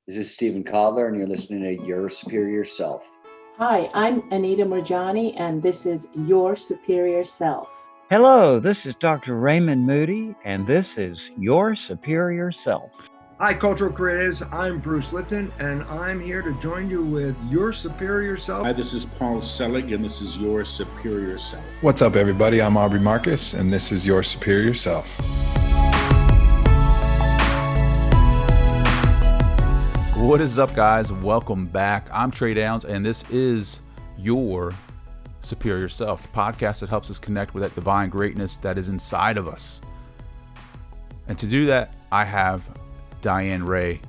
This is Stephen Kotler, and you're listening to Your Superior Self. Hi, I'm Anita Murjani, and this is Your Superior Self. Hello, this is Dr. Raymond Moody, and this is Your Superior Self. Hi, Cultural Creatives. I'm Bruce Lipton, and I'm here to join you with Your Superior Self. Hi, this is Paul Selig, and this is Your Superior Self. What's up, everybody? I'm Aubrey Marcus, and this is Your Superior Self. What is up, guys? Welcome back. I'm Trey Downs, and this is Your Superior Self, the podcast that helps us connect with that divine greatness that is inside of us. And to do that, I have Diane Ray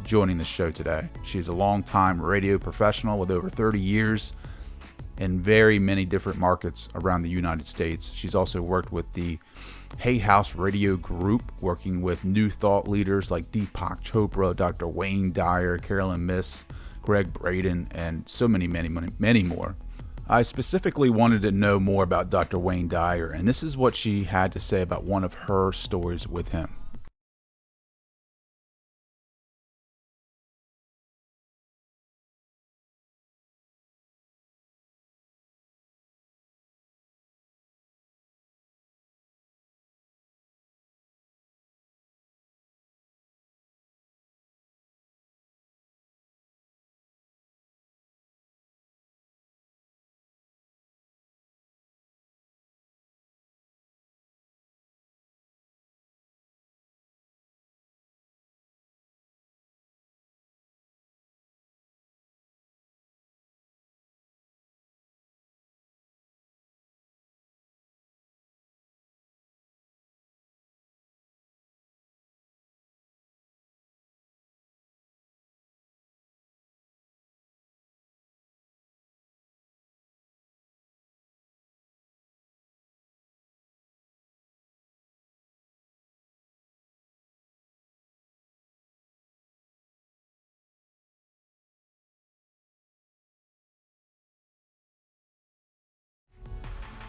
joining the show today. She's a longtime radio professional with over 30 years in very many different markets around the United States. She's also worked with the Hay House Radio Group, working with new thought leaders like Deepak Chopra, Dr. Wayne Dyer, Carolyn Miss, Greg Braden, and so many more. I specifically wanted to know more about Dr. Wayne Dyer, and this is what she had to say about one of her stories with him.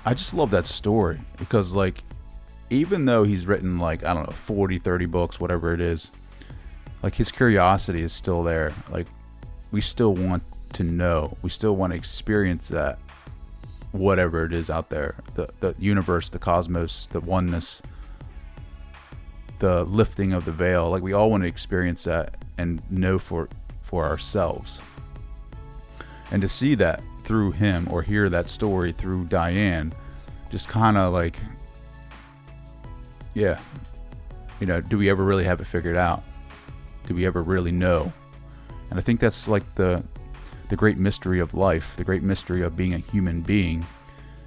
I just love that story because, like, even though he's written, like, I don't know, 40, 30 books, whatever it is, like, his curiosity is still there. Like, we still want to know. We still want to experience that, whatever it is out there. The universe, the cosmos, the oneness, the lifting of the veil. Like, we all want to experience that and know for ourselves. And to see that through him, or hear that story through Diane, just kind of like, yeah, you know, do we ever really have it figured out? Do we ever really know? And I think that's like the great mystery of life, the great mystery of being a human being,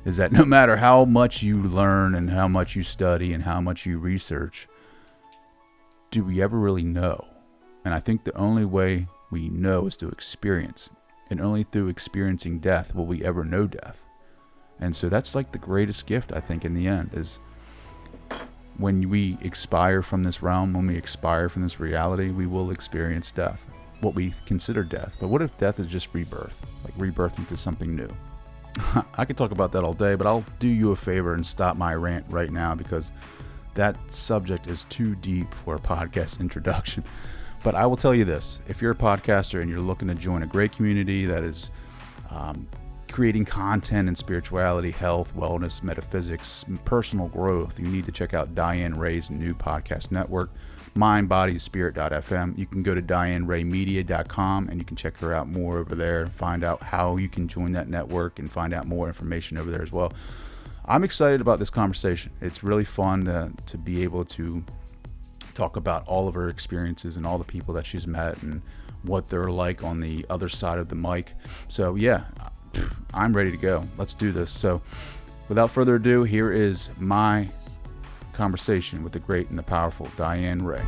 is that no matter how much you learn and how much you study and how much you research, do we ever really know? And I think the only way we know is to experience. And only through experiencing death will we ever know death. And so that's like the greatest gift, I think, in the end, is when we expire from this realm, when we expire from this reality, we will experience death, what we consider death. But what if death is just rebirth, like rebirth into something new? I could talk about that all day, but I'll do you a favor and stop my rant right now because that subject is too deep for a podcast introduction. But I will tell you this, if you're a podcaster and you're looking to join a great community that is creating content in spirituality, health, wellness, metaphysics, personal growth, you need to check out Diane Ray's new podcast network, mindbodyspirit.fm. You can go to dianeraymedia.com and you can check her out more over there, find out how you can join that network and find out more information over there as well. I'm excited about this conversation. It's really fun to be able to talk about all of her experiences and all the people that she's met and what they're like on the other side of the mic. So yeah, I'm ready to go. Let's do this. So without further ado, here is my conversation with the great and the powerful Diane Ray.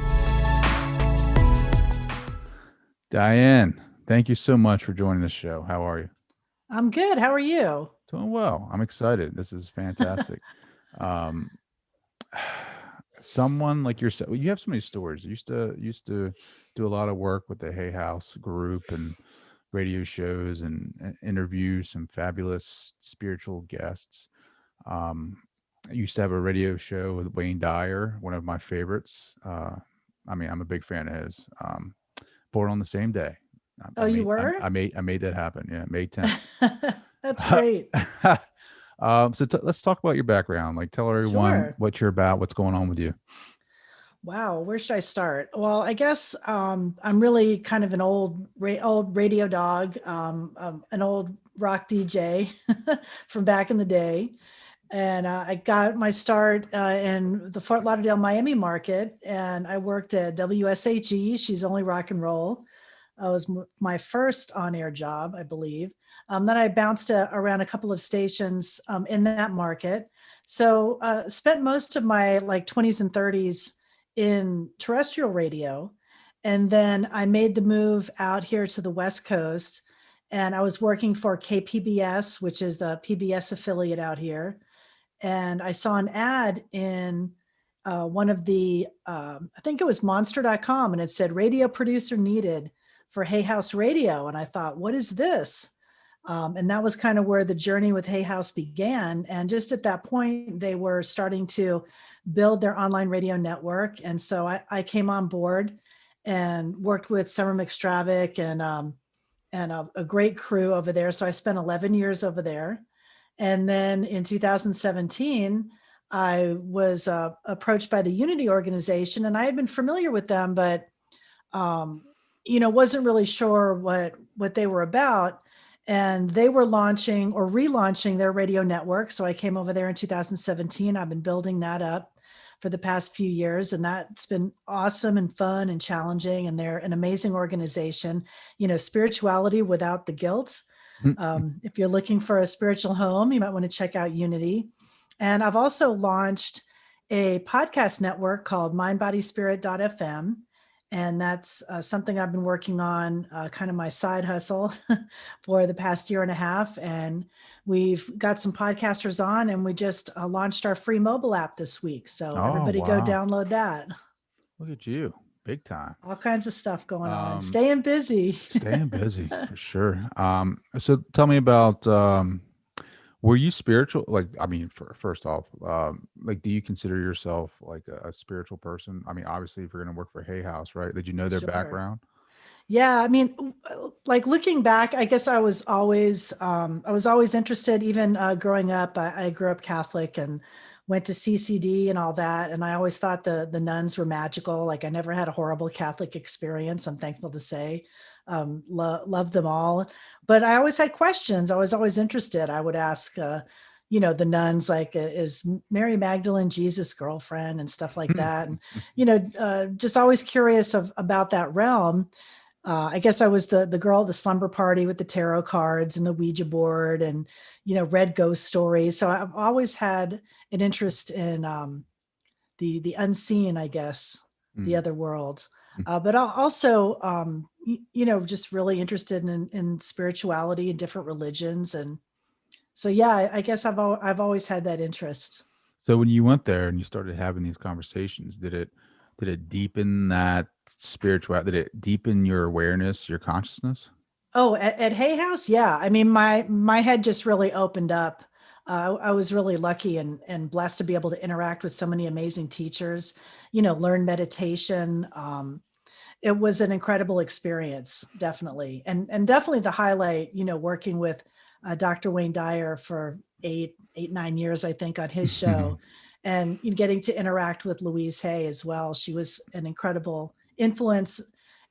Diane, thank you so much for joining the show. How are you? I'm good. How are you? Doing well. I'm excited. This is fantastic. Someone like yourself, you have so many stories. You used to do a lot of work with the Hay House group and radio shows and interview some fabulous spiritual guests. I used to have a radio show with Wayne Dyer, one of my favorites. I mean, I'm a big fan of his. Born on the same day. Oh, you were? I made that happen. Yeah, May 10th. That's great. Let's talk about your background. Like, tell everyone Sure. what you're about, what's going on with you. Wow, where should I start? Well, I guess I'm really kind of an old radio dog, an old rock DJ from back in the day. And I got my start in the Fort Lauderdale, Miami market, and I worked at WSHE. She's Only Rock and Roll. It was my first on-air job, I believe. Then I bounced around a couple of stations in that market. So spent most of my like 20s and 30s in terrestrial radio. And then I made the move out here to the West Coast. And I was working for KPBS, which is the PBS affiliate out here. And I saw an ad in one of the, I think it was monster.com, and it said radio producer needed for Hay House Radio. And I thought, what is this? And that was kind of where the journey with Hay House began. And just at that point, they were starting to build their online radio network. And so I came on board and worked with Summer McStravick and a great crew over there. So I spent 11 years over there. And then in 2017, I was approached by the Unity organization, and I had been familiar with them, but wasn't really sure what they were about. And they were launching or relaunching their radio network. So I came over there in 2017. I've been building that up for the past few years, and that's been awesome and fun and challenging. And they're an amazing organization, spirituality without the guilt. If you're looking for a spiritual home, you might want to check out Unity. And I've also launched a podcast network called mindbodyspirit.fm. And that's something I've been working on, kind of my side hustle for the past year and a half. And we've got some podcasters on, and we just launched our free mobile app this week. So everybody go download that. Look at you. Big time. All kinds of stuff going on. Staying busy. Staying busy for sure. So tell me about, were you spiritual? Like, I mean, first off, like, do you consider yourself like a spiritual person? I mean, obviously, if you're going to work for Hay House, right? Did you know their background? Yeah, I mean, like looking back, I guess I was always interested. Even growing up, I grew up Catholic and went to CCD and all that. And I always thought the nuns were magical. Like, I never had a horrible Catholic experience, I'm thankful to say. Loved them all, but I always had questions. I was always interested. I would ask, the nuns, like, is Mary Magdalene Jesus' girlfriend and stuff like that. And, just always curious about that realm. I guess I was the girl at the slumber party with the tarot cards and the Ouija board and, read ghost stories. So I've always had an interest in the unseen, I guess, the other world. But also, just really interested in spirituality and different religions. And so, yeah, I guess I've always had that interest. So when you went there and you started having these conversations, did it deepen that spirituality? Did it deepen your awareness, your consciousness? Oh, at Hay House? Yeah. I mean, my head just really opened up. I was really lucky and blessed to be able to interact with so many amazing teachers, learn meditation. It was an incredible experience, definitely. And definitely the highlight, working with Dr. Wayne Dyer for 9 years, I think, on his show, and getting to interact with Louise Hay as well. She was an incredible influence.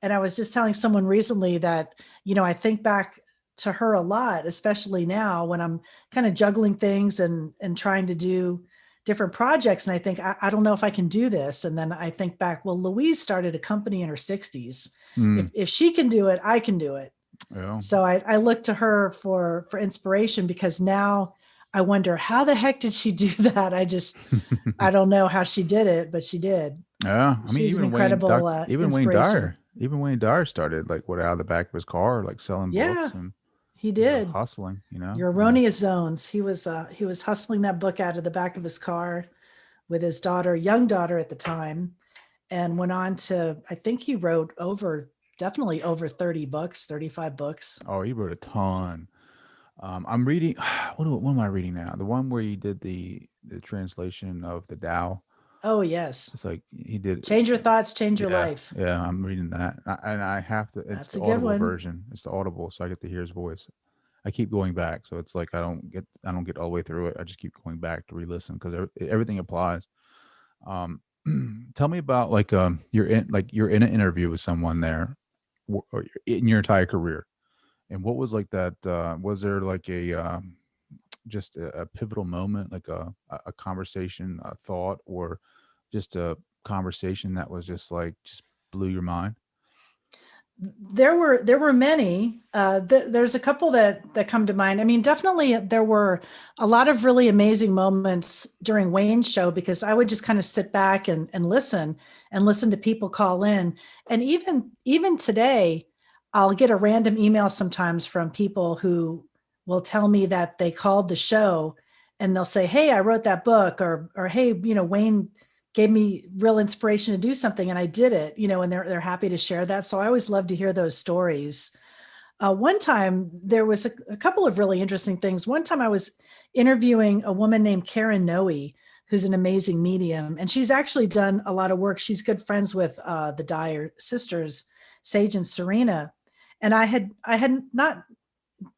And I was just telling someone recently that, I think back to her a lot, especially now when I'm kind of juggling things and trying to do different projects. And I think, I don't know if I can do this. And then I think back, well, Louise started a company in her 60s. If she can do it, I can do it. Yeah. So I look to her for inspiration, because now I wonder, how the heck did she do that? I don't know how she did it, but she did. Yeah. I mean, she's even an incredible even Wayne Dyer started like out of the back of his car, like selling books and he did hustling, Your Erroneous Zones. He was hustling that book out of the back of his car with his young daughter at the time, and went on to, I think he wrote definitely over 30 books, 35 books. Oh, he wrote a ton. I'm reading, what am I reading now? The one where you did the translation of the Tao. Oh, yes. It's like he did. Change your thoughts, change your Yeah, life. yeah, I'm reading that, and I have to. It's That's the a good Audible one. version. It's the Audible, so I get to hear his voice. I keep going back, so it's like I don't get all the way through it. I just keep going back to re-listen because everything applies. Um, Tell me about you're in an interview with someone there, or in your entire career, and what was like that? Was there like just a pivotal moment, like a conversation, a thought, or just a conversation that was just blew your mind? There were many. There's a couple that come to mind. I mean, definitely there were a lot of really amazing moments during Wayne's show, because I would just kind of sit back and listen to people call in. And even today, I'll get a random email sometimes from people who will tell me that they called the show, and they'll say, "Hey, I wrote that book," or "Hey, Wayne gave me real inspiration to do something and I did it," and they're happy to share that. So I always love to hear those stories. One time there was a couple of really interesting things. One time I was interviewing a woman named Karen Noe, who's an amazing medium, and she's actually done a lot of work. She's good friends with the Dyer sisters, Sage and Serena. And I had not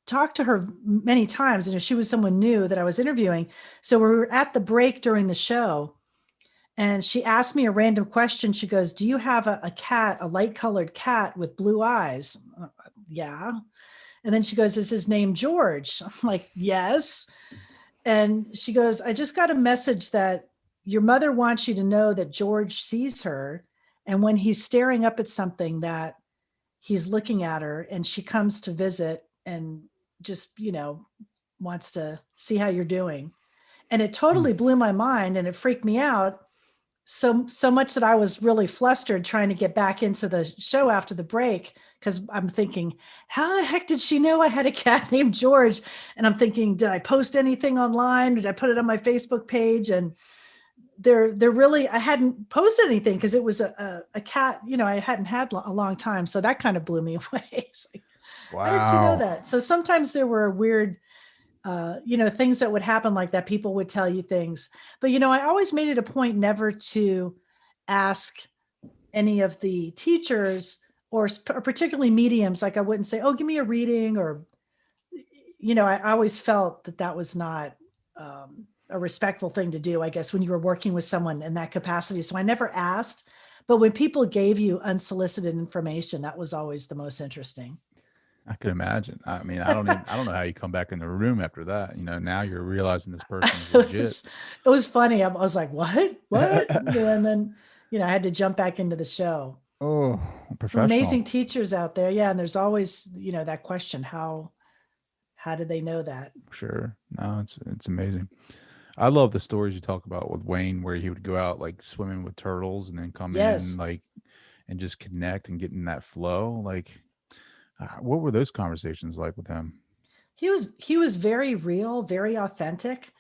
talked to her many times, and she was someone new that I was interviewing. So we were at the break during the show, and she asked me a random question. She goes, "Do you have a cat, a light colored cat with blue eyes?" Yeah. And then she goes, "Is his name George?" I'm like, "Yes." And she goes, "I just got a message that your mother wants you to know that George sees her. And when he's staring up at something, that he's looking at her, and she comes to visit and just, wants to see how you're doing." And it totally blew my mind, and it freaked me out so much that I was really flustered trying to get back into the show after the break, because I'm thinking, how the heck did she know I had a cat named George? And I'm thinking, did I post anything online? Did I put it on my Facebook page? And I hadn't posted anything because it was a cat, I hadn't had a long time. So that kind of blew me away. It's like, Wow. how did she know that? So sometimes there were weird things that would happen like that. People would tell you things, but I always made it a point never to ask any of the teachers or particularly mediums. Like I wouldn't say, "Oh, give me a reading," or, I always felt that was not a respectful thing to do, I guess, when you were working with someone in that capacity. So I never asked, but when people gave you unsolicited information, that was always the most interesting. I can imagine. I mean, I don't know how you come back in the room after that. Now you're realizing this person's legit. It was funny. I was like, what? And then, I had to jump back into the show. Oh, professional. Some amazing teachers out there. Yeah. And there's always, that question, how did they know that? Sure. No, it's amazing. I love the stories you talk about with Wayne, where he would go out like swimming with turtles and then come Yes. in and just connect and get in that flow. What were those conversations like with him? He was very real, very authentic.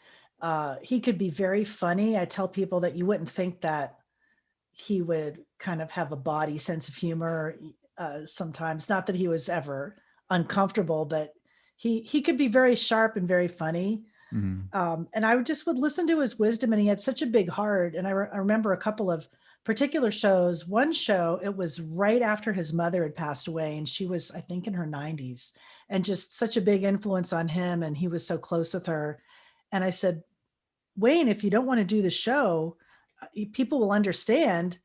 He could be very funny. I tell people that you wouldn't think that he would kind of have a body sense of humor sometimes. Not that he was ever uncomfortable, but he could be very sharp and very funny. Mm-hmm. And I would listen to his wisdom, and he had such a big heart. And I remember a couple of particular shows. One show, it was right after his mother had passed away, and she was, I think, in her 90s, and just such a big influence on him. And he was so close with her. And I said, "Wayne, if you don't want to do the show, people will understand."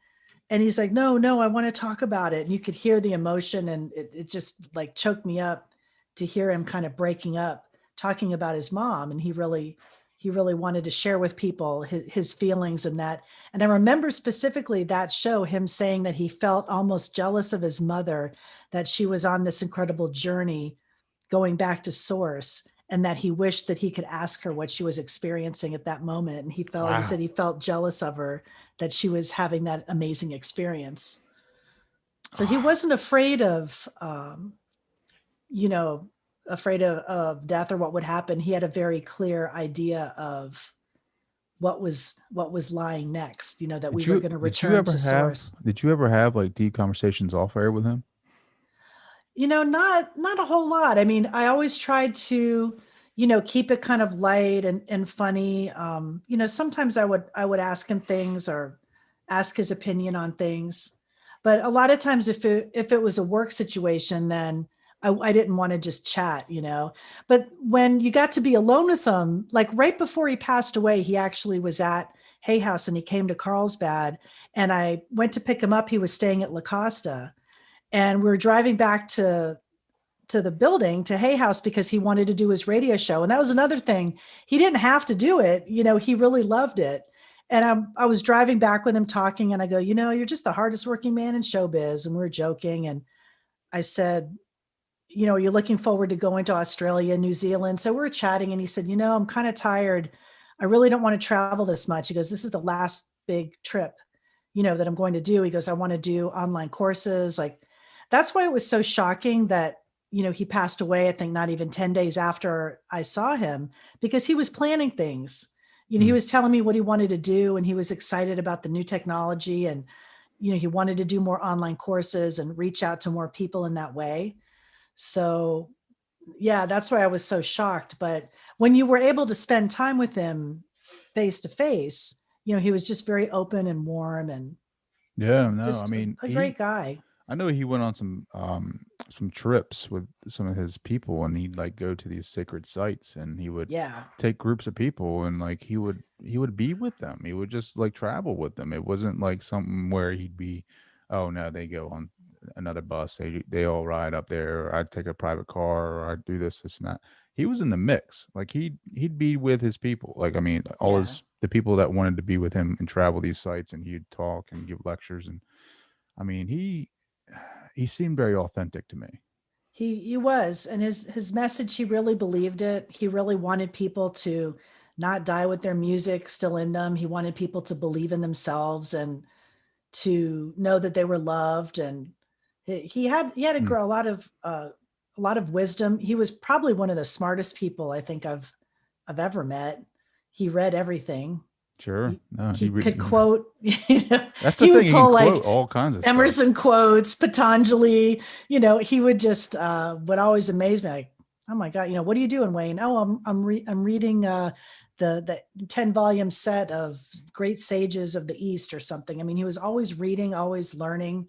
And he's like, no, I want to talk about it. And you could hear the emotion, and it just like choked me up to hear him kind of breaking up, talking about his mom. And he really wanted to share with people his feelings and that. And I remember specifically that show, him saying that he felt almost jealous of his mother, that she was on this incredible journey going back to source, and that he wished that he could ask her what she was experiencing at that moment. And he said he felt jealous of her, that she was having that amazing experience. So he wasn't afraid of, afraid of death or what would happen. He had a very clear idea of what was lying next, that we were going to return to source. Did you ever have like deep conversations off air with him? Not a whole lot. I mean, I always tried to, keep it kind of light and funny. Sometimes I would ask him things or ask his opinion on things. But a lot of times if it was a work situation, then I didn't want to just chat, But when you got to be alone with him, like right before he passed away, he actually was at Hay House and he came to Carlsbad, and I went to pick him up. He was staying at La Costa, and we were driving back to the building to Hay House because he wanted to do his radio show. And that was another thing. He didn't have to do it. He really loved it. And I was driving back with him talking, and I go, you're just the hardest working man in showbiz. And we were joking. And I said, are you looking forward to going to Australia, New Zealand? So we were chatting, and he said, I'm kind of tired. I really don't want to travel this much. He goes, this is the last big trip, that I'm going to do. He goes, I want to do online courses. Like, that's why it was so shocking that, he passed away, I think not even 10 days after I saw him, because he was planning things. He was telling me what he wanted to do, and he was excited about the new technology, and, he wanted to do more online courses and reach out to more people in that way. So yeah, that's why I was so shocked. But when you were able to spend time with him face to face, he was just very open and warm, and just a great guy. I know he went on some trips with some of his people, and he'd like go to these sacred sites, and he would take groups of people, and like he would be with them. He would just like travel with them. It wasn't like something where he'd be, oh no, they go on another bus, they all ride up there, or I'd take a private car, or I'd do this and that. He was in the mix. Like he'd be with his people. Like, I mean, the people that wanted to be with him and travel these sites, and he'd talk and give lectures. And I mean, he seemed very authentic to me. He was, and his message, he really believed it. He really wanted people to not die with their music still in them. He wanted people to believe in themselves and to know that they were loved. And he had a lot of wisdom. He was probably one of the smartest people I think I've ever met. He read everything. Sure. He could quote, that's the thing. He would quote all kinds of Emerson stuff. Quotes, Patanjali, he would just, would always amaze me. Like, oh my God, what are you doing, Wayne? Oh, I'm reading, the 10-volume set of great sages of the East or something. I mean, he was always reading, always learning,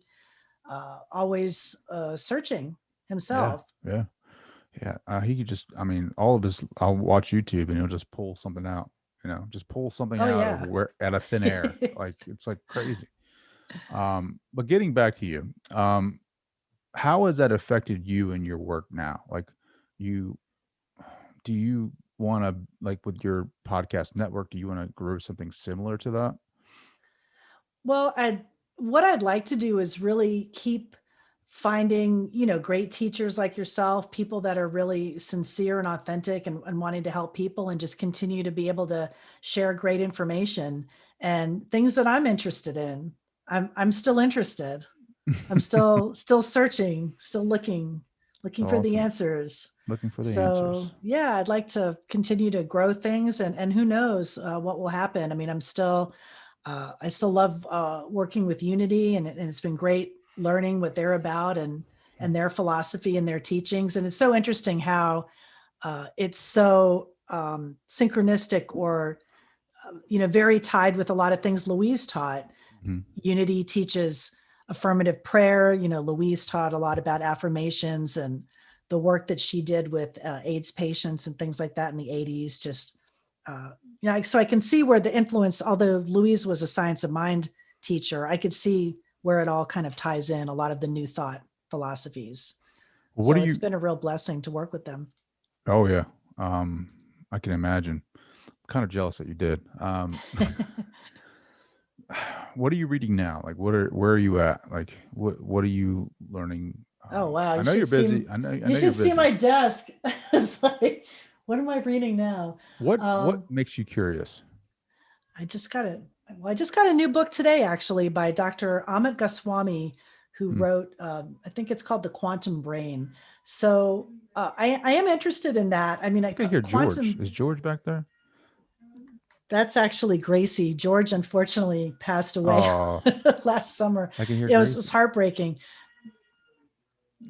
always, searching himself. Yeah. He could just, I mean, all of his, I'll watch YouTube and he'll just pull something out. Just pull something out of out of thin air. Like, it's like crazy. But getting back to you, how has that affected you in your work now? Like, do you want to, like with your podcast network, do you want to grow something similar to that? Well, what I'd like to do is really keep finding, great teachers like yourself, people that are really sincere and authentic and wanting to help people, and just continue to be able to share great information and things that I'm interested in. I'm still interested. I'm still searching, still looking for the answers. Looking for the answers. Yeah, I'd like to continue to grow things, and who knows what will happen. I mean, I still love working with Unity, and it's been great learning what they're about and their philosophy and their teachings. And it's so interesting how it's so synchronistic, or, very tied with a lot of things Louise taught. Mm-hmm. Unity teaches affirmative prayer. Louise taught a lot about affirmations and the work that she did with AIDS patients and things like that in the 80s. Just, so I can see where the influence, although Louise was a science of mind teacher, I could see where it all kind of ties in, a lot of the new thought philosophies. It's been a real blessing to work with them. Oh yeah. I can imagine. I'm kind of jealous that you did. What are you reading now? Like, where are you at? Like, what are you learning? Oh, wow. I know you're busy. I know you should see my desk. It's like, what am I reading now? What makes you curious? I just got a new book today, actually, by Dr. Amit Goswami, who wrote, I think it's called The Quantum Brain. So I am interested in that. I mean, I hear George. Is George back there? That's actually Gracie. George, unfortunately, passed away last summer. I can hear it was heartbreaking.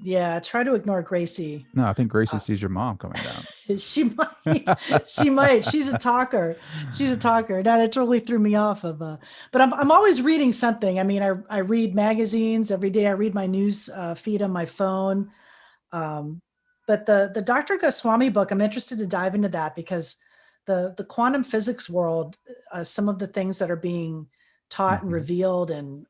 Yeah, try to ignore Gracie. No, I think Gracie sees your mom coming down. She might. She might. She's a talker. She's a talker. That it totally threw me off of. But I'm always reading something. I mean, I read magazines every day. I read my news feed on my phone. But the Dr. Goswami book, I'm interested to dive into that because the quantum physics world, some of the things that are being taught and revealed, and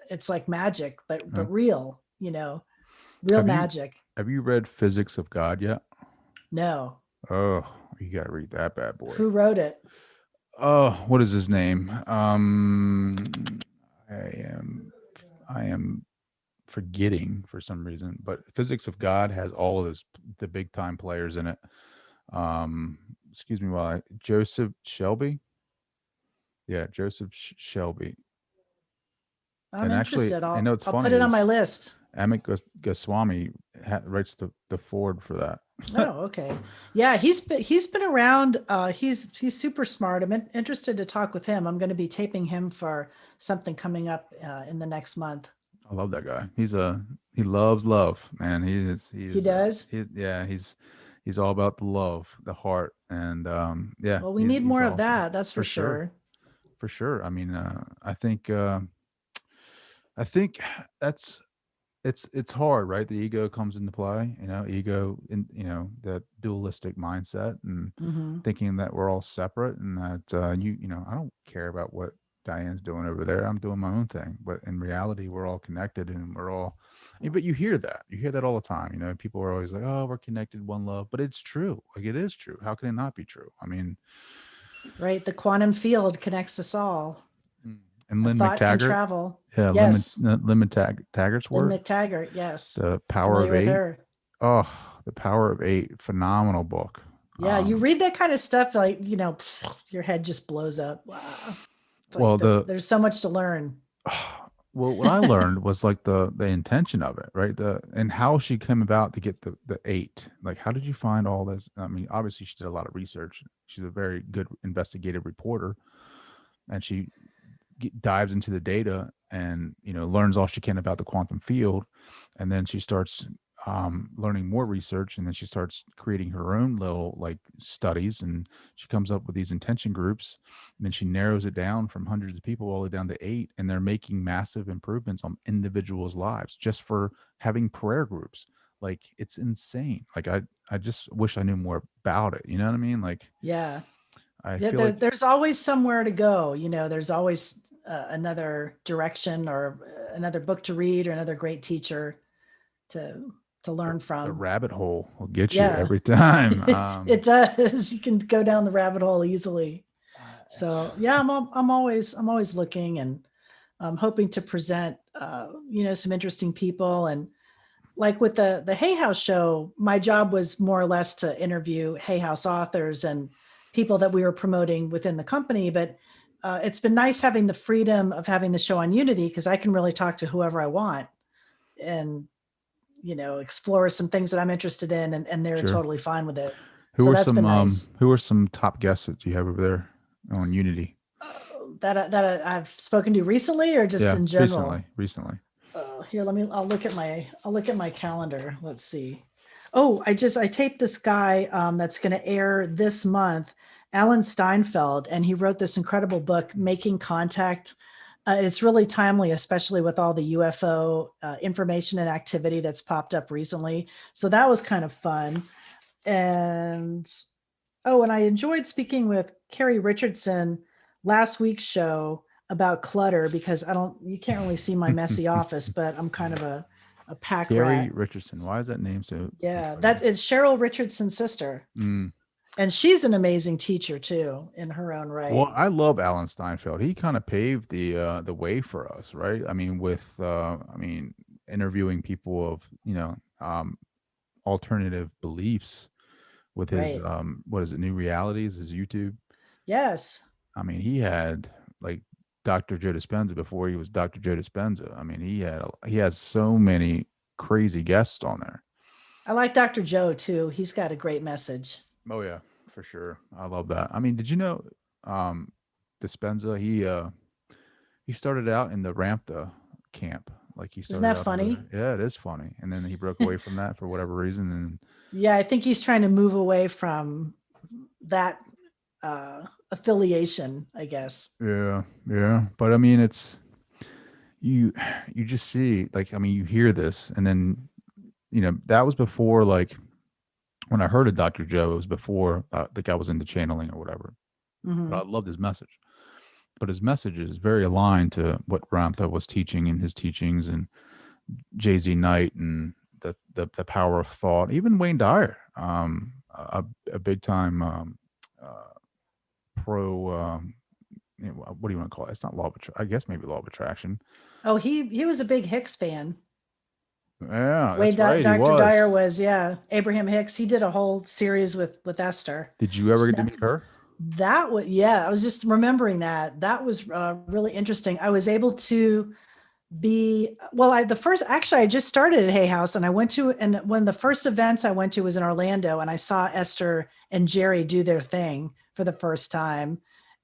it's like magic, but real. Real magic. Have you read Physics of God yet? No. Oh, you got to read that bad boy. Who wrote it? Oh, what is his name? I am forgetting for some reason, but Physics of God has all of the big time players in it. Excuse me, Joseph Shelby. Yeah, Joseph Shelby. I'm interested. I know it's I'll funny put it on my list. Amit Goswami writes the forward for that. Oh, okay. Yeah, he's been around. He's super smart. I'm interested to talk with him. I'm going to be taping him for something coming up in the next month. I love that guy. He loves love, man. He does. He's all about the love, the heart, and yeah. Well, we need more of awesome. that. That's for sure. For sure. I mean, I think it's hard, right? The ego comes into play, ego in, that dualistic mindset and thinking that we're all separate and that, I don't care about what Diane's doing over there. I'm doing my own thing, but in reality, we're all connected and but you hear that all the time. People are always like, oh, we're connected, one love, but it's true. Like it is true. How can it not be true? I mean, right. The quantum field connects us all. And Lynn thought can McTaggart. travel. Yeah. Yes. Lynn McTaggart's work. Lynn McTaggart. Yes. The Power of 8. Oh, The Power of 8. Phenomenal book. Yeah. You read that kind of stuff, like, your head just blows up. Wow. There's so much to learn. Well, what I learned was like the intention of it, right? And how she came about to get the 8. Like, how did you find all this? I mean, obviously she did a lot of research. She's a very good investigative reporter, and she dives into the data and learns all she can about the quantum field, and then she starts learning more research, and then she starts creating her own little studies, and she comes up with these intention groups, and then she narrows it down from hundreds of people all the way down to 8, and they're making massive improvements on individuals' lives just for having prayer groups. Like, it's insane. Like, I just wish I knew more about it. You know what I mean? Like, yeah, there's always somewhere to go. There's always another direction or another book to read or another great teacher to learn from. The rabbit hole will get you every time. It does. You can go down the rabbit hole easily. So yeah, I'm always looking, and I'm hoping to present some interesting people. And like with the Hay House show, my job was more or less to interview Hay House authors and people that we were promoting within the company. But it's been nice having the freedom of having the show on Unity, because I can really talk to whoever I want and, explore some things that I'm interested in, and they're totally fine with it. Who are some top guests that you have over there on Unity? That I've spoken to recently, or just in general? Recently. Here, I'll look at my calendar. Let's see. Oh, I taped this guy that's going to air this month, Alan Steinfeld, and he wrote this incredible book, Making Contact. It's really timely, especially with all the UFO information and activity that's popped up recently. So that was kind of fun. And I enjoyed speaking with Carrie Richardson last week's show about clutter, because you can't really see my messy office, but I'm kind of a pack rat. Carrie Richardson. Why is that name so? Yeah, it's Cheryl Richardson's sister. And she's an amazing teacher too, in her own right. Well, I love Alan Steinfeld. He kind of paved the way for us, right? I mean, with interviewing people of alternative beliefs with his what is it, New Realities, his YouTube. Yes. I mean, he had like Dr. Joe Dispenza before he was Dr. Joe Dispenza. I mean, he has so many crazy guests on there. I like Dr. Joe too. He's got a great message. Oh yeah, for sure. I love that. I mean, did you know Dispenza, he started out in the Ramtha camp, Like he Isn't started that out funny? yeah, it is funny. And then he broke away from that for whatever reason. And Yeah, I think he's trying to move away from that affiliation, I guess. yeah, yeah. But I mean, it's you just see, like, I mean, you hear this, and then that was before, like, when I heard of Dr. Joe, it was before the guy was into channeling or whatever. Hmm. But I loved his message. But his message is very aligned to what Ramtha was teaching in his teachings, and Jay-Z Knight, and the power of thought. Even Wayne Dyer, a big time uh, pro. What do you want to call it? It's not law of I guess maybe law of attraction. Oh, he was a big Hicks fan. Yeah, Wayne that's right. He Dr. Dyer was. was, yeah, Abraham Hicks. He did a whole series with Esther. Did you ever get to meet her? That was, yeah, I was just remembering that. That was really interesting. I was able to be, well, I just started at Hay House, and I went to, and one of the first events I went to was in Orlando, and I saw Esther and Jerry do their thing for the first time.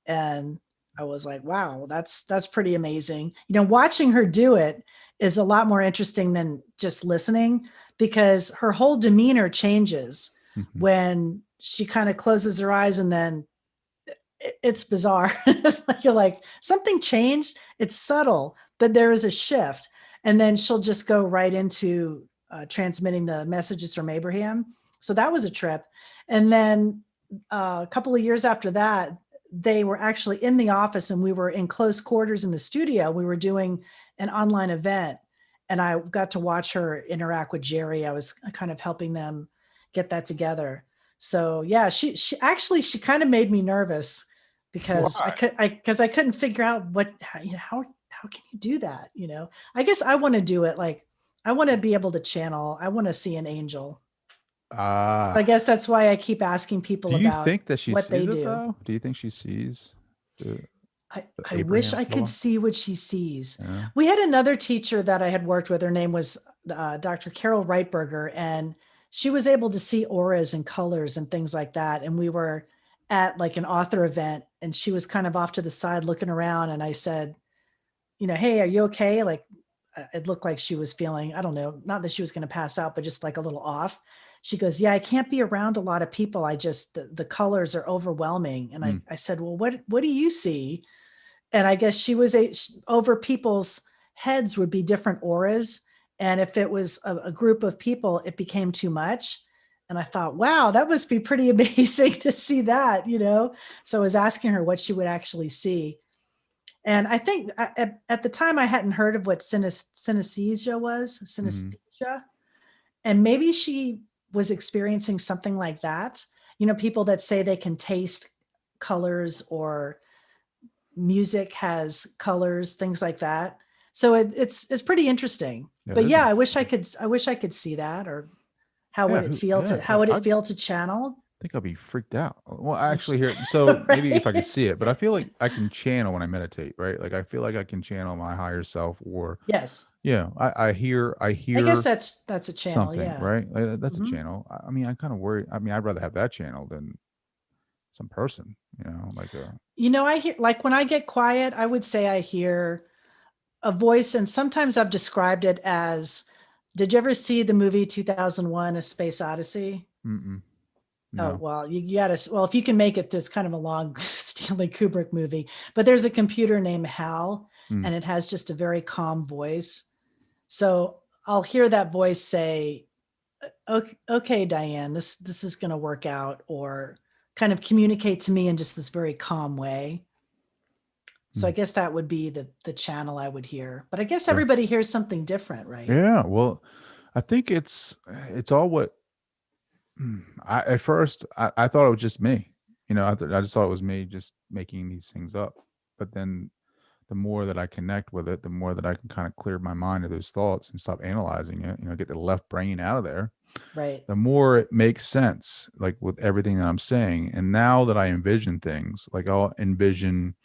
And I was like, wow, that's pretty amazing. Watching her do it is a lot more interesting than just listening, because her whole demeanor changes when she kind of closes her eyes, and then it's bizarre. It's like, you're like, something changed. It's subtle, but there is a shift. And then she'll just go right into transmitting the messages from Abraham. So that was a trip. And then a couple of years after that, they were actually in the office, and we were in close quarters in the studio. We were doing an online event, and I got to watch her interact with Jerry. I was kind of helping them get that together. So yeah, she kind of made me nervous, because Why? I couldn't figure out how can you do that? I guess I want to do it. Like, I want to be able to channel. I want to see an angel. I guess that's why I keep asking people Do you about think that she what they sees it do. though? Do you think she sees the I wish Abraham I could law? see what she sees. Yeah. We had another teacher that I had worked with. Her name was Dr. Carol Reitberger, and she was able to see auras and colors and things like that. And we were at like an author event, and she was kind of off to the side looking around. And I said, hey, are you okay? Like, it looked like she was feeling, I don't know, not that she was going to pass out, but just like a little off. She goes, yeah, I can't be around a lot of people. I just, the colors are overwhelming. And I said, well, what do you see? And I guess she was over people's heads would be different auras. And if it was a group of people, it became too much. And I thought, wow, that must be pretty amazing to see that, So I was asking her what she would actually see. And I think at the time I hadn't heard of what synesthesia was, synesthesia. And maybe she was experiencing something like that. People that say they can taste colors, or music has colors, things like that. So it's pretty interesting. But yeah, I wish I could see that. Or how would it feel to channel? I think I'll be freaked out. Well, I actually hear so maybe if I could see it, but I feel like I can channel when I meditate, right? Like I feel like I can channel my higher self, or Yes. yeah, I hear. I guess that's a channel, something, yeah. right? That's a channel. I mean, I kind of worry. I mean, I'd rather have that channel than some person, like a. I hear, like, when I get quiet, I would say I hear a voice, and sometimes I've described it as, did you ever see the movie 2001: A Space Odyssey? No. Oh, well, you gotta, well, if you can make it, there's kind of a long Stanley Kubrick movie, but there's a computer named Hal, and it has just a very calm voice. So I'll hear that voice say, okay, Diane, this is going to work out, or kind of communicate to me in just this very calm way. So I guess that would be the channel I would hear, but I guess everybody hears something different, right? Yeah. Well, I think it's all what at first I thought it was just me, I just thought it was me just making these things up. But then the more that I connect with it, the more that I can kind of clear my mind of those thoughts and stop analyzing it, get the left brain out of there. Right. The more it makes sense, like with everything that I'm saying. And now that I envision things, like I'll envision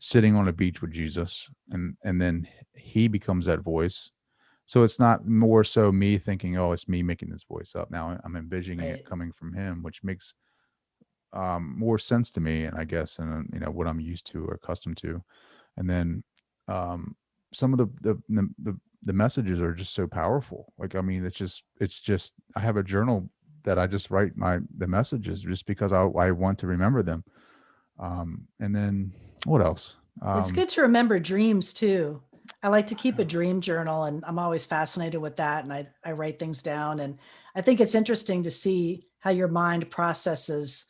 sitting on a beach with Jesus, and then he becomes that voice. So it's not more so me thinking, oh, it's me making this voice up. Now I'm envisioning it coming from him, which makes more sense to me, and I guess, and what I'm used to or accustomed to. And then some of the messages are just so powerful. Like, I mean, it's just, I have a journal that I just write the messages just because I want to remember them. And then what else? It's good to remember dreams too. I like to keep a dream journal, and I'm always fascinated with that. And I write things down, and I think it's interesting to see how your mind processes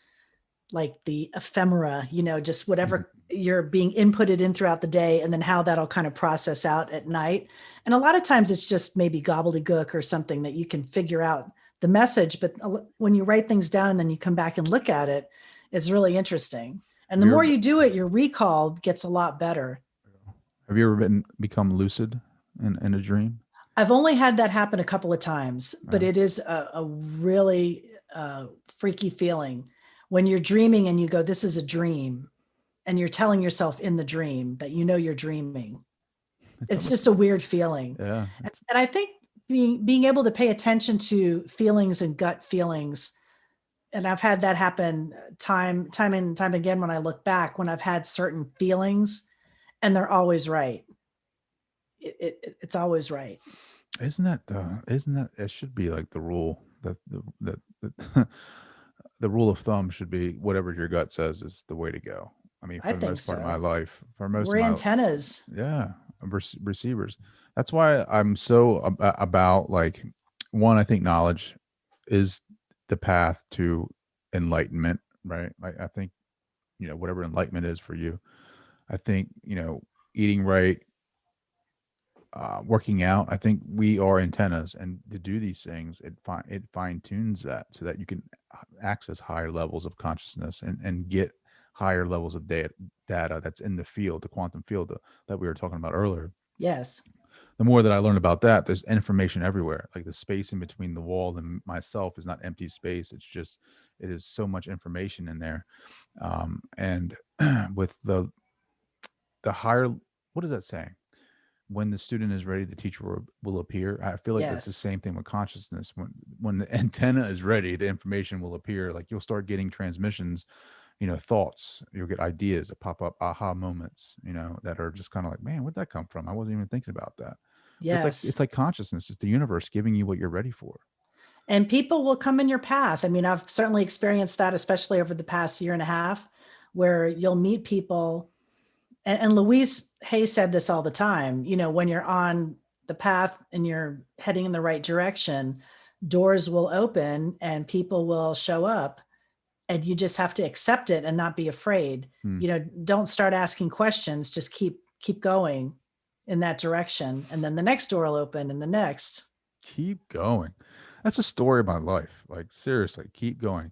like the ephemera, just whatever you're being inputted in throughout the day, and then how that'll kind of process out at night. And a lot of times it's just maybe gobbledygook or something that you can figure out the message. But when you write things down and then you come back and look at it, it's really interesting. And the more you do it, your recall gets a lot better. Have you ever become lucid in a dream? I've only had that happen a couple of times, but it is a really freaky feeling when you're dreaming and you go, this is a dream, and you're telling yourself in the dream that you're dreaming. It's just a weird feeling. Yeah. And I think being able to pay attention to feelings and gut feelings, and I've had that happen time and time again when I look back, when I've had certain feelings and they're always right. It's always right. Isn't that it should be like the rule that the rule of thumb should be whatever your gut says is the way to go. I mean, for the most part of my life, we're antennas. Yeah. Receivers. That's why I'm so about like, one, I think knowledge is the path to enlightenment, right? I think, whatever enlightenment is for you, I think, eating right, working out, I think we are antennas, and to do these things, it fine tunes that so that you can access higher levels of consciousness and get higher levels of data that's in the field, the quantum field that we were talking about earlier. Yes. The more that I learn about that, there's information everywhere. Like the space in between the wall and myself is not empty space. It is so much information in there. And with the higher, what is that saying? When the student is ready, the teacher will appear. I feel like That's the same thing with consciousness. When the antenna is ready, the information will appear. Like you'll start getting transmissions, thoughts. You'll get ideas that pop up, aha moments, that are just kind of like, man, where'd that come from? I wasn't even thinking about that. Yes. It's like consciousness. It's the universe giving you what you're ready for. And people will come in your path. I mean, I've certainly experienced that, especially over the past year and a half, where you'll meet people. And Louise Hay said this all the time, when you're on the path and you're heading in the right direction, doors will open and people will show up, and you just have to accept it and not be afraid. Don't start asking questions, just keep going in that direction. And then the next door will open, and the next. Keep going. That's a story of my life. Like, seriously, keep going.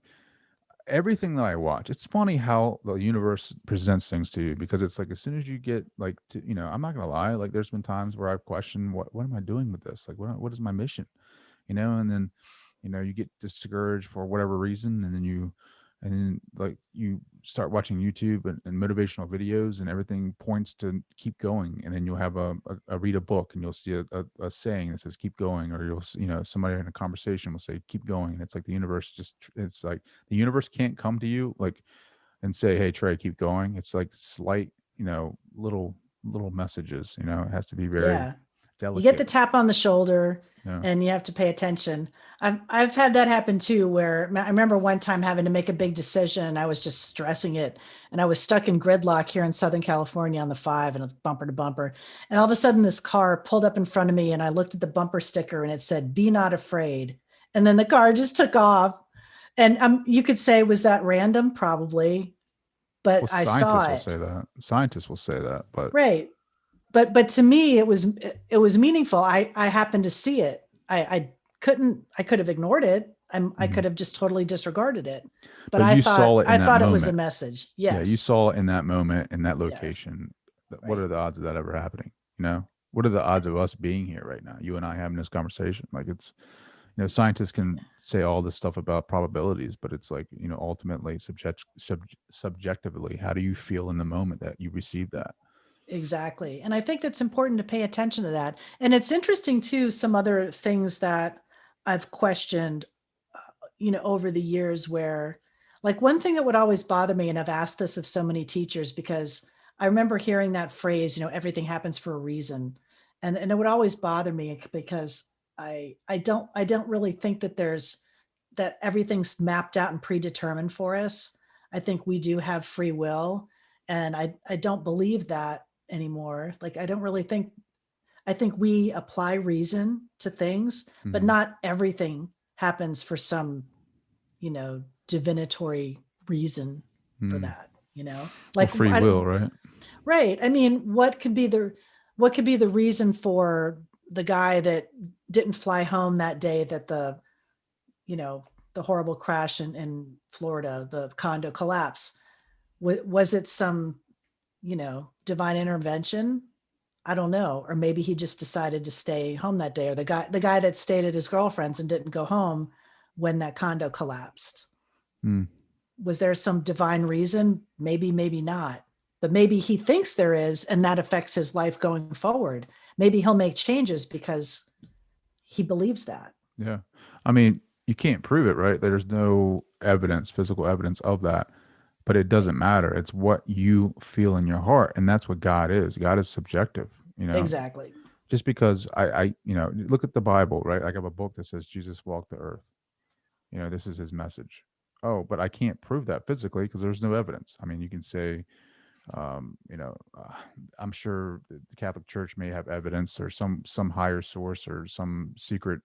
Everything that I watch, it's funny how the universe presents things to you, because it's like, as soon as you get like to, I'm not going to lie. Like there's been times where I've questioned, what am I doing with this? Like, what is my mission? And then, you get discouraged for whatever reason. And then you start watching YouTube and motivational videos, and everything points to keep going. And then you'll have read a book, and you'll see a saying that says keep going, or you'll somebody in a conversation will say keep going. And it's like the universe it's like the universe can't come to you like and say, hey Trey, keep going. It's like slight, little messages, it has to be very delicate. You get the tap on the shoulder, and you have to pay attention. I've had that happen too, where I remember one time having to make a big decision, and I was just stressing it, and I was stuck in gridlock here in Southern California on the 5 and it's bumper to bumper. And all of a sudden this car pulled up in front of me, and I looked at the bumper sticker and it said, "Be not afraid." And then the car just took off. And you could say, was that random? Probably, but I saw it. Scientists will say that, but right. But to me, it was meaningful. I happened to see it. I could have ignored it. I could have just totally disorded it. But I thought it was a message. Yes. Yeah, you saw it in that moment, in that location. Yeah. What are the odds of that ever happening? What are the odds of us being here right now? You and I having this conversation. Like it's, scientists can say all this stuff about probabilities, but it's like, ultimately subjectively, how do you feel in the moment that you receive that? Exactly. And I think that's important to pay attention to that. And it's interesting too, some other things that I've questioned, over the years, where like one thing that would always bother me, and I've asked this of so many teachers, because I remember hearing that phrase, everything happens for a reason. And it would always bother me because I don't really think that everything's mapped out and predetermined for us. I think we do have free will, and I don't believe that anymore. Like, I don't really think, I think we apply reason to things, but Mhm. not everything happens for some, divinatory reason for Mm. that, Well, like, free will, right? right. I mean, what could be the reason for the guy that didn't fly home that day that you know, the horrible crash in Florida, the condo collapse? Was it some, divine intervention? I don't know. Or maybe he just decided to stay home that day, or the guy that stayed at his girlfriend's and didn't go home when that condo collapsed. Mm. Was there some divine reason? Maybe, maybe not. But maybe he thinks there is, and that affects his life going forward. Maybe he'll make changes because he believes that. Yeah. I mean, you can't prove it, right? There's no evidence, physical evidence of that, but it doesn't matter. It's what you feel in your heart. And that's what God is. God is subjective, Exactly. just because look at the Bible, right? I have a book that says Jesus walked the earth. This is his message. Oh, but I can't prove that physically because there's no evidence. I mean, you can say, I'm sure the Catholic Church may have evidence, or some higher source, or some secret,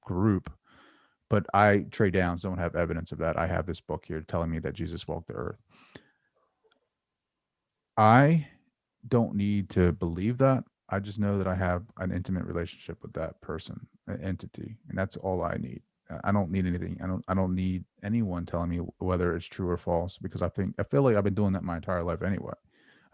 group. But Trey Downs, don't have evidence of that. I have this book here telling me that Jesus walked the earth. I don't need to believe that. I just know that I have an intimate relationship with that person, an entity, and that's all I need. I don't need anything. I don't need anyone telling me whether it's true or false, because I feel like I've been doing that my entire life anyway.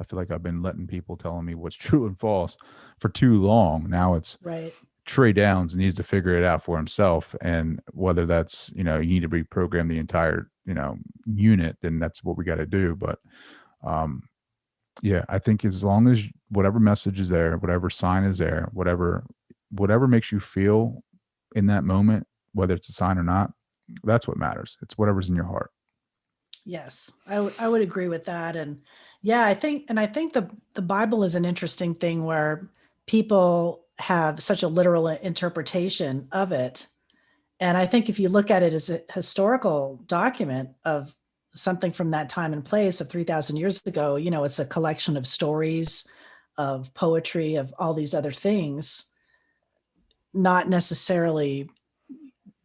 I feel like I've been letting people telling me what's true and false for too long. Now it's Right. Trey Downs needs to figure it out for himself, and whether that's you need to reprogram the entire unit, then that's what we got to do. But yeah, I think as long as whatever message is there, whatever sign is there, whatever makes you feel in that moment, whether it's a sign or not, that's what matters. It's whatever's in your heart. Yes, I would agree with that. And yeah, I think the Bible is an interesting thing where people have such a literal interpretation of it. And I think if you look at it as a historical document of something from that time and place of 3,000 years ago, it's a collection of stories, of poetry, of all these other things, not necessarily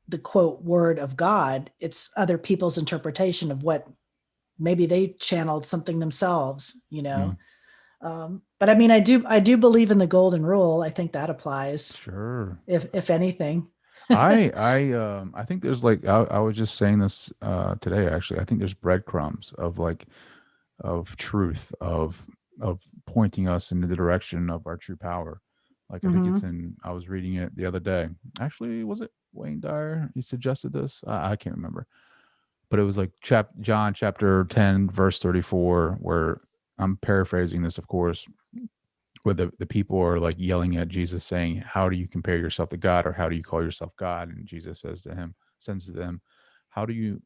the quote word of God. It's other people's interpretation of what maybe they channeled something themselves, but I mean, I do believe in the golden rule. I think that applies, Sure. if anything. I think there's I was just saying this today, actually. I think there's breadcrumbs of truth, of pointing us in the direction of our true power. Like I think it's I was reading it the other day. Actually, was it Wayne Dyer? He suggested this. I can't remember, but it was like John chapter 10 verse 34, where I'm paraphrasing this, of course, where the people are like yelling at Jesus saying, how do you compare yourself to God, or how do you call yourself God? And Jesus says to them, how do you,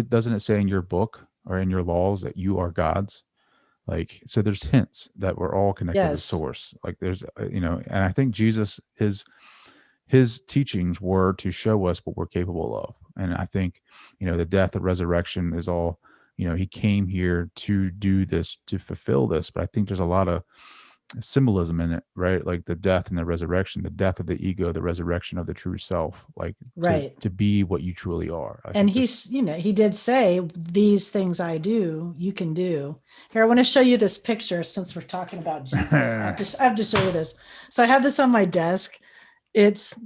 doesn't it say in your book or in your laws that you are God's? Like, so there's hints that we're all connected to Yes. source. Like there's, and I think Jesus, his teachings were to show us what we're capable of. And I think, the death and resurrection is all, he came here to do this, to fulfill this. But I think there's a lot of symbolism in it, right? Like the death and the resurrection, the death of the ego, the resurrection of the true self, like Right. to be what you truly are. And he did say, these things I do, you can do. Here, I want to show you this picture since we're talking about Jesus. I have to show you this. So I have this on my desk. It's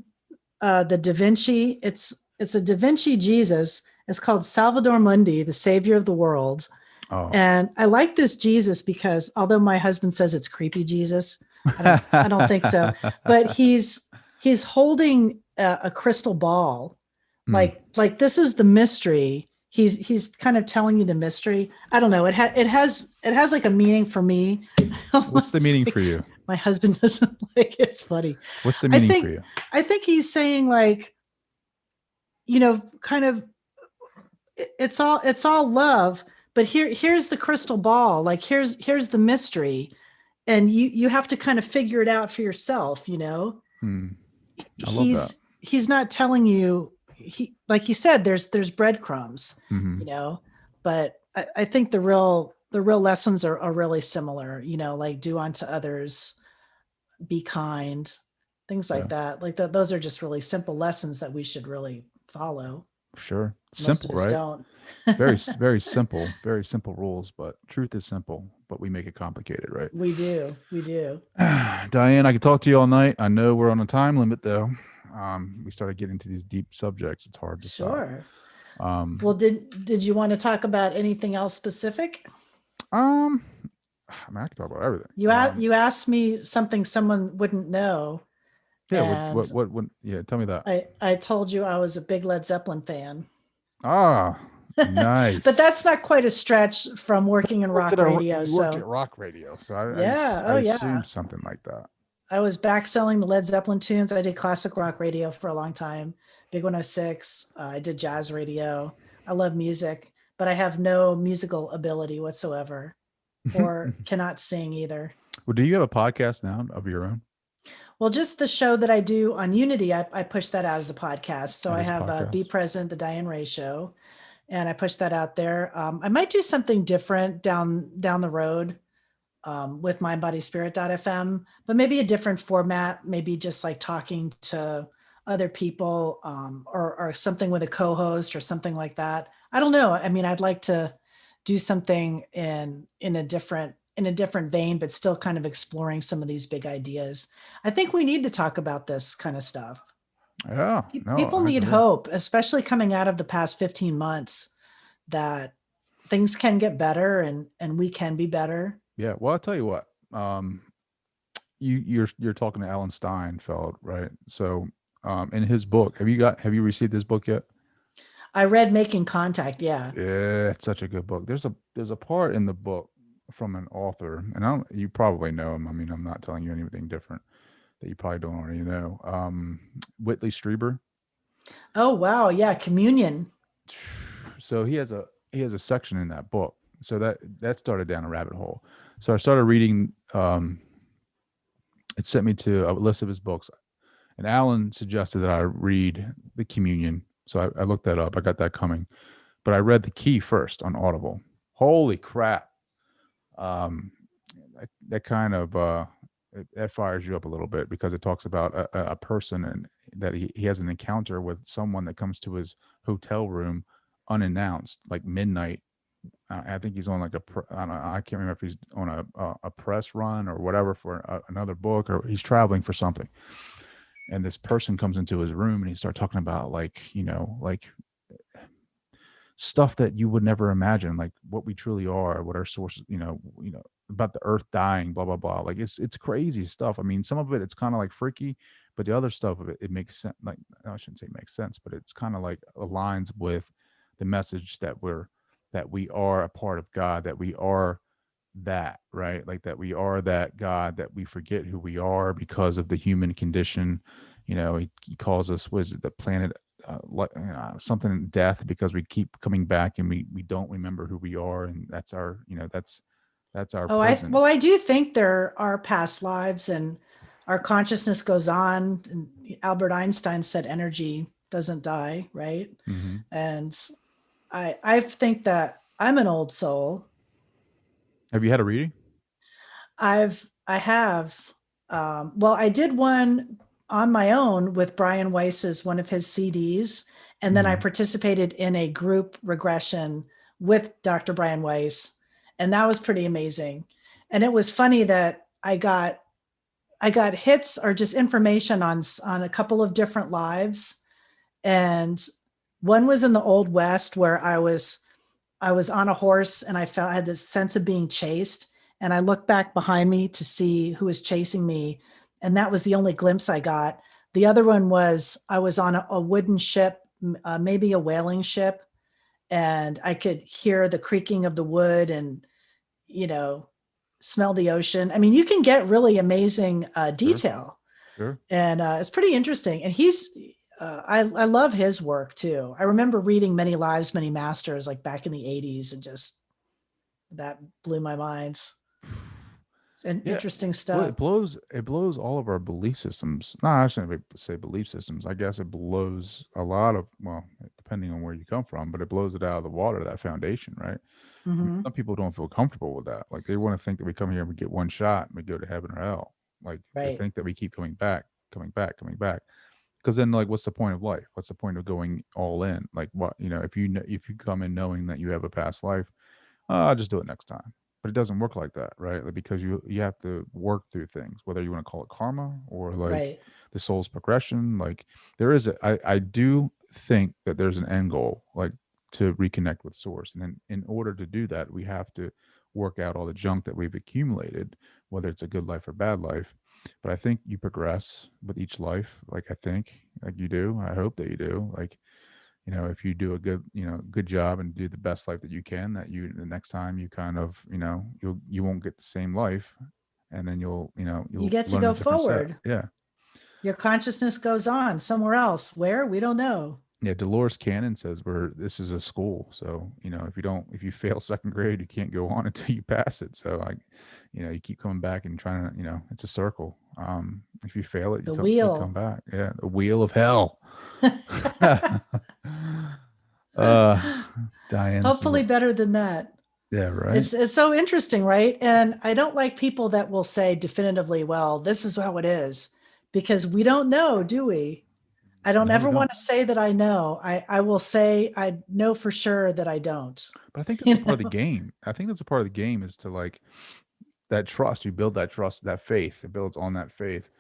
the Da Vinci. It's a Da Vinci Jesus. It's called Salvator Mundi, the Savior of the World. Oh. And I like this Jesus because although my husband says it's creepy Jesus, I don't think so. But he's holding a crystal ball, like this is the mystery. He's kind of telling you the mystery. I don't know. It has like a meaning for me. What's the meaning for you? My husband doesn't like it. It's funny. What's the meaning for you? I think he's saying like, kind of, it's all love. But here's the crystal ball. Like here's the mystery. and you have to kind of figure it out for yourself, you know. I love that. He's not telling you, like you said, there's breadcrumbs, Mhm. you know, but I think the real lessons are really similar, you know, like do unto others, be kind, things like that. Like those are just really simple lessons that we should really follow. Sure. Most Simple, of us right? don't. Very very simple rules, but truth is simple, but we make it complicated, right? We do. Diane, I could talk to you all night. I know we're on a time limit though. We started getting into these deep subjects. It's hard to stop. Sure. Well, did you want to talk about anything else specific? I mean, I can talk about everything. You asked me something someone wouldn't know. Yeah. And what? Yeah. Tell me that. I told you I was a big Led Zeppelin fan. Ah, nice. But that's not quite a stretch from working in rock radio. You worked at rock radio, so I assumed something like that. I was back selling the Led Zeppelin tunes. I did classic rock radio for a long time. Big 106. I did jazz radio. I love music, but I have no musical ability whatsoever, or cannot sing either. Well, do you have a podcast now of your own? Well, just the show that I do on Unity, I push that out as a podcast. So I have Be Present, the Diane Ray Show, and I push that out there. I might do something different down the road with mindbodyspirit.fm, but maybe a different format, maybe just like talking to other people or something with a co-host or something like that. I don't know. I mean, I'd like to do something in a different vein, but still kind of exploring some of these big ideas. I think we need to talk about this kind of stuff. Yeah. People need hope, especially coming out of the past 15 months, that things can get better and we can be better. Yeah. Well, I'll tell you what, you're talking to Alan Steinfeld, right? So in his book, have you received this book yet? I read Making Contact. Yeah. Yeah. It's such a good book. There's a part in the book from an author, and you probably know him. I mean, I'm not telling you anything different that you probably don't already know. Whitley Strieber. Oh, wow. Yeah. Communion. So he has a section in that book. So that started down a rabbit hole. So I started reading, it sent me to a list of his books, and Alan suggested that I read the Communion. So I looked that up. I got that coming, but I read The Key first on Audible. Holy crap. That kind of, that fires you up a little bit, because it talks about a person and that he has an encounter with someone that comes to his hotel room unannounced, like midnight. I think he's on like I can't remember if he's on a press run or whatever for another book, or he's traveling for something. And this person comes into his room and he starts talking about like stuff that you would never imagine, like what we truly are, what our sources, about the earth dying, blah, blah, blah. Like it's crazy stuff. I mean, some of it's kind of like freaky, but the other stuff of it makes sense. Like, I shouldn't say makes sense, but it's kind of like aligns with the message that we are a part of God, that we are that, right? Like that we are that God, that we forget who we are because of the human condition. He calls us, what is it, the planet, something death, because we keep coming back and we don't remember who we are. And that's our, that's our present. I do think there are past lives and our consciousness goes on. And Albert Einstein said energy doesn't die, right? Mm-hmm. And I think that I'm an old soul. Have you had a reading? I have. I did one on my own with Brian Weiss's, one of his CDs. And then I participated in a group regression with Dr. Brian Weiss. And that was pretty amazing. And it was funny that I got hits or just information on a couple of different lives. And one was in the Old West, where I was on a horse and I had this sense of being chased. And I looked back behind me to see who was chasing me. And that was the only glimpse I got. The other one was I was on a wooden ship, maybe a whaling ship, and I could hear the creaking of the wood and, smell the ocean. I mean, you can get really amazing detail. Sure. And it's pretty interesting. And I love his work too. I remember reading Many Lives, Many Masters, like back in the 80s, and just that blew my mind. It's an interesting Well, stuff. it blows all of our belief systems. No, I shouldn't say belief systems. I guess it blows a lot of, well, depending on where you come from, but it blows it out of the water, that foundation, right? I mean, Hmm. some people don't feel comfortable with that. Like they want to think that we come here and we get one shot and we go to heaven or hell. Like they Right. think that we keep coming back, coming back, coming back. Because then, like, what's the point of life? What's the point of going all in? Like, what, if you come in knowing that you have a past life, I'll just do it next time. But it doesn't work like that, right? Like, because you have to work through things, whether you want to call it karma or like Right. the soul's progression. Like there is I do think that there's an end goal, like to reconnect with source. And in order to do that, we have to work out all the junk that we've accumulated, whether it's a good life or bad life. But I think you progress with each life. Like I think like you do. I hope that you do. Like, if you do a good job and do the best life that you can, that you the next time you kind of, you won't get the same life, and then You you'll get to learn a go different set. forward. Yeah. Your consciousness goes on somewhere else. Where? We don't know. Yeah, Dolores Cannon says this is a school. So, if you fail second grade, you can't go on until you pass it. So you keep coming back and trying to, it's a circle. If you fail it, The you come wheel. back. Yeah. The wheel of hell. Diane's, Hopefully better than that. yeah, right. It's so interesting, right? And I don't like people that will say definitively, well, this is how it is, because we don't know, do we? I don't No, we ever don't. want to say that I know. I will say I know for sure that I don't. But I think that's You a part of the know? game. I think that's a part of the game is to like that trust. You build that trust, that faith. It builds on that faith,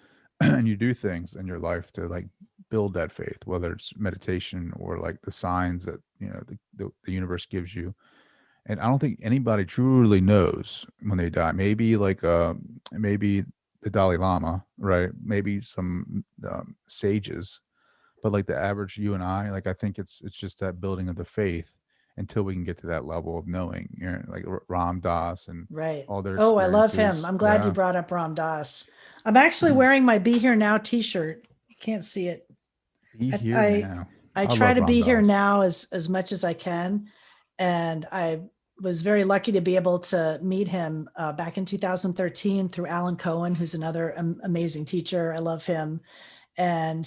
and you do things in your life to like build that faith, whether it's meditation or like the signs that the universe gives you. And I don't think anybody truly knows when they die. Maybe maybe the Dalai Lama, right? Maybe some sages, but like the average you and I, like I think it's just that building of the faith until we can get to that level of knowing, like Ram Dass and Right. all their Oh, I love him. experiences. I'm glad you Yeah. brought up Ram Dass. I'm actually wearing my Be Here Now t-shirt. You can't see it. Be I here I, now. I I try love to Ram be here Dass. now as much as I can. And I was very lucky to be able to meet him back in 2013 through Alan Cohen, who's another amazing teacher. I love him. And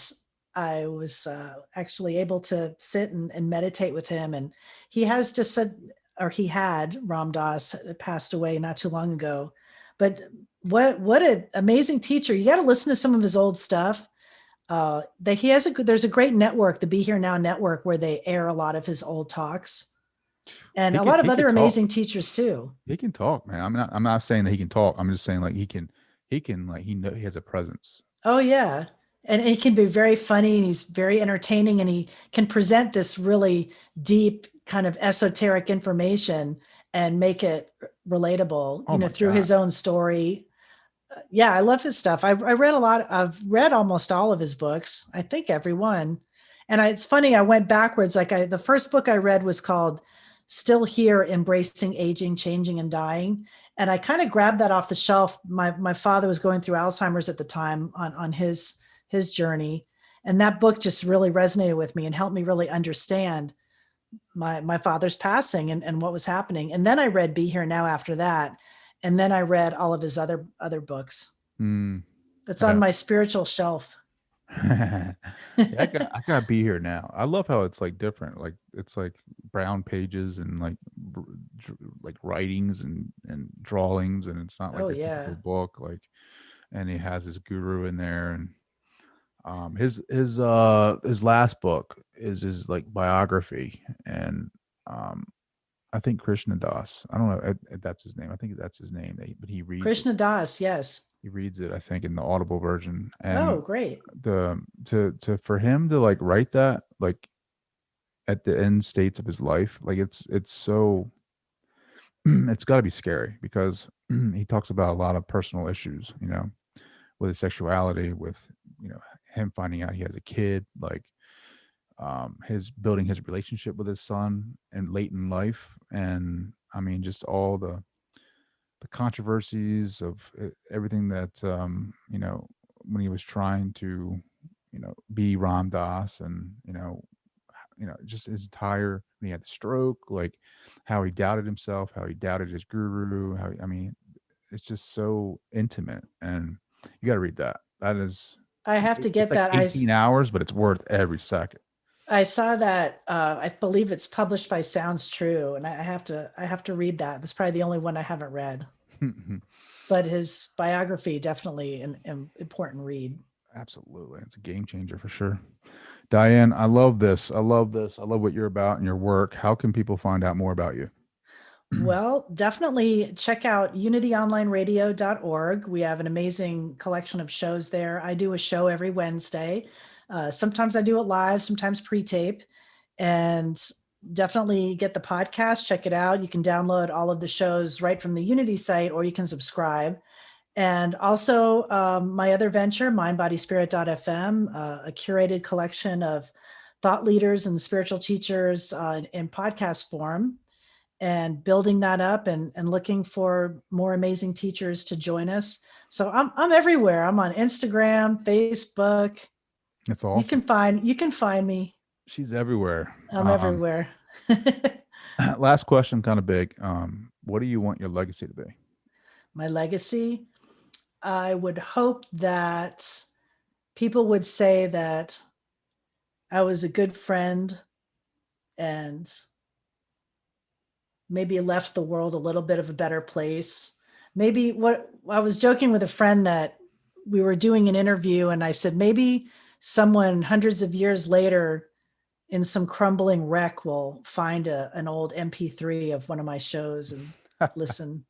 I was actually able to sit and meditate with him. And he has just said, or he had, Ram Dass passed away not too long ago. But what an amazing teacher. You got to listen to some of his old stuff. There's a great network, the Be Here Now network, where they air a lot of his old talks, and a lot of He other can talk. amazing teachers too. He can talk, man. I'm not saying that he can talk. I'm just saying like he can like he has a presence. Oh yeah. And he can be very funny and he's very entertaining and he can present this really deep kind of esoteric information and make it relatable, Oh my through God. his own story. Yeah, I love his stuff. I read I've read almost all of his books. I think every one. And it's funny, I went backwards. The first book I read was called Still Here, Embracing Aging, Changing and Dying. And I kind of grabbed that off the shelf. My father was going through Alzheimer's at the time on his journey. And that book just really resonated with me and helped me really understand my father's passing and what was happening. And then I read Be Here Now after that. And then I read all of his other books. That's on Yeah. my spiritual shelf. Yeah, I gotta Be Here Now. I love how it's like different. Like it's like brown pages and like like writings and drawings, and it's not like Oh your yeah. typical book. Like, and he has his guru in there, and his last book is his like biography, and I think Krishna Das. I don't know if that's his name. I think that's his name. But he reads Krishna it. Das, yes. He reads it, I think, in the Audible version. Oh, And great. for him to like write that like at the end states of his life, like it's so it's got to be scary because he talks about a lot of personal issues, with his sexuality, with him finding out he has a kid, like his building his relationship with his son and late in life, and I mean just all the controversies of everything that when he was trying to be Ram Dass, and just his entire when he had the stroke, like how he doubted himself, how he doubted his guru, I mean it's just so intimate, and you got to read that. That is, I have to get it's like that. 18 hours, but it's worth every second. I saw that. I believe it's published by Sounds True, and I have to read that. That's probably the only one I haven't read. But his biography, definitely an important read. Absolutely. It's a game changer for sure. Diane, I love this. I love this. I love what you're about and your work. How can people find out more about you? Well, definitely check out unityonlineradio.org. We have an amazing collection of shows there. I do a show every Wednesday. Sometimes I do it live, sometimes pre-tape. And definitely get the podcast, check it out. You can download all of the shows right from the Unity site, or you can subscribe. And also my other venture, mindbodyspirit.fm, a curated collection of thought leaders and spiritual teachers in podcast form, and building that up and looking for more amazing teachers to join us. So I'm everywhere. I'm on Instagram, Facebook. That's awesome. You can find me. She's everywhere. I'm everywhere. Last question, kind of big. What do you want your legacy to be? My legacy, I would hope that people would say that I was a good friend and maybe left the world a little bit of a better place. Maybe what I was joking with a friend that we were doing an interview, and I said, maybe someone hundreds of years later in some crumbling wreck will find an old MP3 of one of my shows and listen.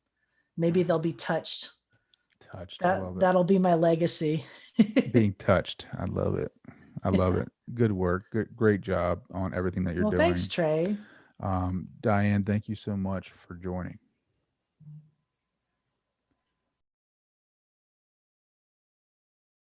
Maybe they'll be touched. That'll be my legacy. Being touched. I love it. I love it. Good work. Great job on everything that you're doing. Thanks, Trey. Diane, thank you so much for joining.